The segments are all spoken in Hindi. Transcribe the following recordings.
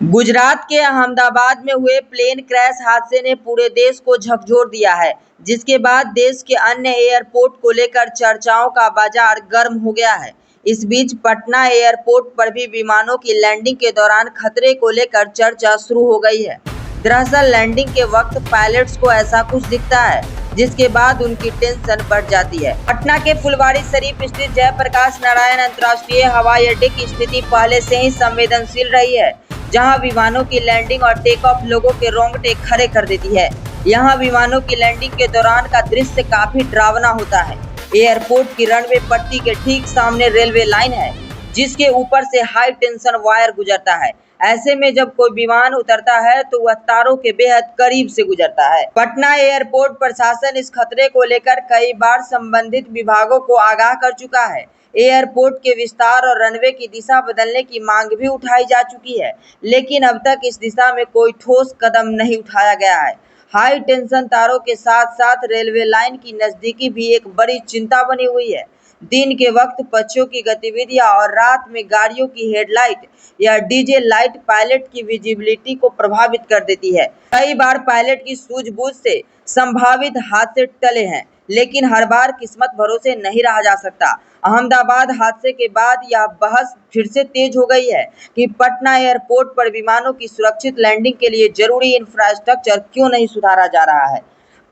गुजरात के अहमदाबाद में हुए प्लेन क्रैश हादसे ने पूरे देश को झकझोर दिया है, जिसके बाद देश के अन्य एयरपोर्ट को लेकर चर्चाओं का बाजार गर्म हो गया है। इस बीच पटना एयरपोर्ट पर भी विमानों की लैंडिंग के दौरान खतरे को लेकर चर्चा शुरू हो गई है। दरअसल लैंडिंग के वक्त पायलट्स को ऐसा कुछ दिखता है, जिसके बाद उनकी टेंशन बढ़ जाती है। पटना के फुलवारी शरीफ स्थित जयप्रकाश नारायण अंतर्राष्ट्रीय हवाई अड्डे की स्थिति पहले से ही संवेदनशील रही है, जहां विमानों की लैंडिंग और टेक ऑफ लोगों के रोंगटे खड़े कर देती है। यहां विमानों की लैंडिंग के दौरान का दृश्य काफी डरावना होता है। एयरपोर्ट की रनवे पट्टी के ठीक सामने रेलवे लाइन है, जिसके ऊपर से हाई टेंशन वायर गुजरता है। ऐसे में जब कोई विमान उतरता है तो वह तारों के बेहद करीब से गुजरता है। पटना एयरपोर्ट प्रशासन इस खतरे को लेकर कई बार संबंधित विभागों को आगाह कर चुका है। एयरपोर्ट के विस्तार और रनवे की दिशा बदलने की मांग भी उठाई जा चुकी है, लेकिन अब तक इस दिशा में कोई ठोस कदम नहीं उठाया गया है। हाई टेंशन तारों के साथ साथ रेलवे लाइन की नजदीकी भी एक बड़ी चिंता बनी हुई है। दिन के वक्त पक्षियों की गतिविधियां और रात में गाड़ियों की हेडलाइट या डीजे लाइट पायलट की विजिबिलिटी को प्रभावित कर देती है। कई बार पायलट की सूझबूझ से संभावित हादसे टले हैं, लेकिन हर बार किस्मत भरोसे नहीं रहा जा सकता। अहमदाबाद हादसे के बाद यह बहस फिर से तेज हो गई है कि पटना एयरपोर्ट पर विमानों की सुरक्षित लैंडिंग के लिए जरूरी इंफ्रास्ट्रक्चर क्यों नहीं सुधारा जा रहा है।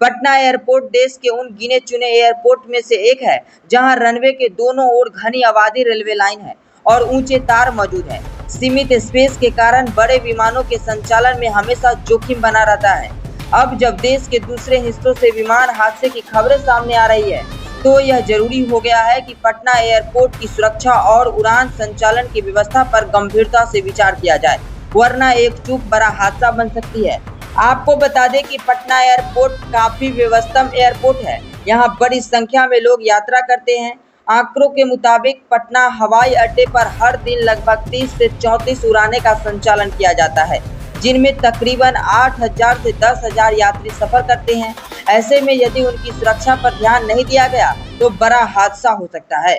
पटना एयरपोर्ट देश के उन गिने चुने एयरपोर्ट में से एक है, जहां रनवे के दोनों ओर घनी आबादी रेलवे लाइन है और ऊंचे तार मौजूद है। सीमित स्पेस के कारण बड़े विमानों के संचालन में हमेशा जोखिम बना रहता है। अब जब देश के दूसरे हिस्सों से विमान हादसे की खबरें सामने आ रही है, तो यह जरूरी हो गया है कि पटना एयरपोर्ट की सुरक्षा और उड़ान संचालन की व्यवस्था पर गंभीरता से विचार किया जाए, वरना एक चूक बड़ा हादसा बन सकती है। आपको बता दें कि पटना एयरपोर्ट काफी व्यवस्थित एयरपोर्ट है। यहाँ बड़ी संख्या में लोग यात्रा करते हैं। आंकड़ों के मुताबिक पटना हवाई अड्डे पर हर दिन लगभग 30 से 34 उड़ानें का संचालन किया जाता है, जिनमें तकरीबन 8,000 से 10,000 यात्री सफर करते हैं। ऐसे में यदि उनकी सुरक्षा पर ध्यान नहीं दिया गया तो बड़ा हादसा हो सकता है।